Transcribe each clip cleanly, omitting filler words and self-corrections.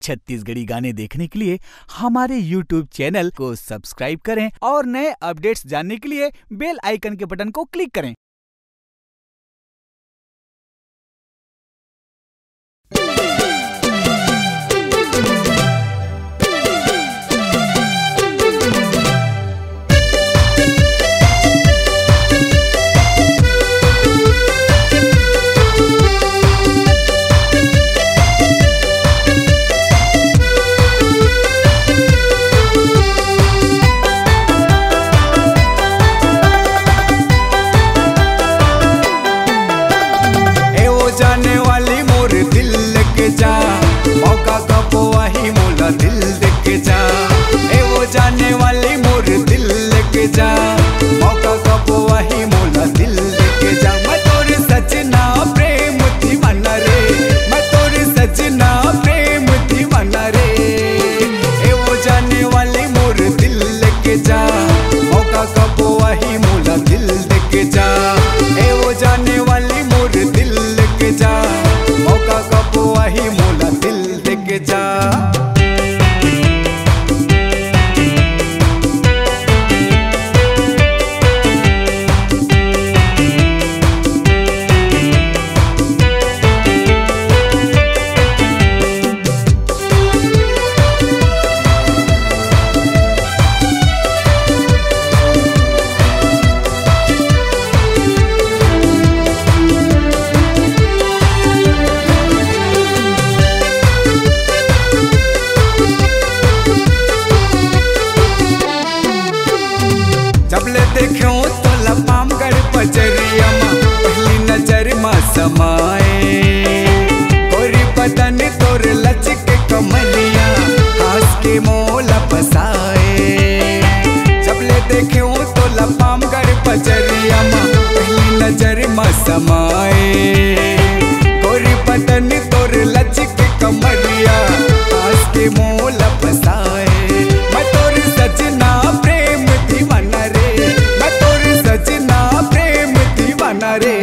छत्तीसगढ़ी गाने देखने के लिए हमारे YouTube चैनल को सब्सक्राइब करें और नए अपडेट्स जानने के लिए बेल आइकन के बटन को क्लिक करें। मौका कबो वही मोला दिल देख जा, ए वो जाने वाली मोर दिल लेके जा, मौका कबो वही मोला दिल देख जा। मैं तोर सजना प्रेम दीवाना रे, मैं तोर सजना प्रेम दीवाना रे, ए वो जाने वाली मोर दिल लेके जा, मौका कबो वही मोला दिल देख जा, ए वो जाने वाली मोर दिल लेके जा, मौका कबो वही मोला दिल देख जा। जबले देखो तो लपामगढ़ पचरिया मा पहली नजर मा समाए, गोरी बदन तोर लचक कमलिया हास के मोला फसाए। जबले देखो तो लपामगढ़ पचरिया मा पहली नजर मा समाए, गोरी बदन तोर लचक कमलिया हास के मोला फसाए। मैं तोर सजना प्रेम दीवाना रे, मैं तोर सजना प्रेम दीवाना रे,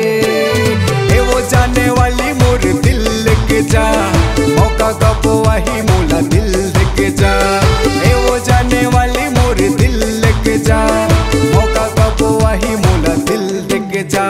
ए वो जाने वाली मोर दिल लेके जा, मौका कबो वही मोला दिल लेके जा, ए वो जाने वाली मोर दिल लेके जा, मौका कबो वही मोला दिल लेके जा।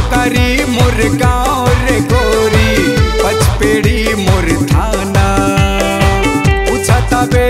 कारी मोर गाँव रे गोरी, पचपेड़ी मोर थाना, पूछा तबे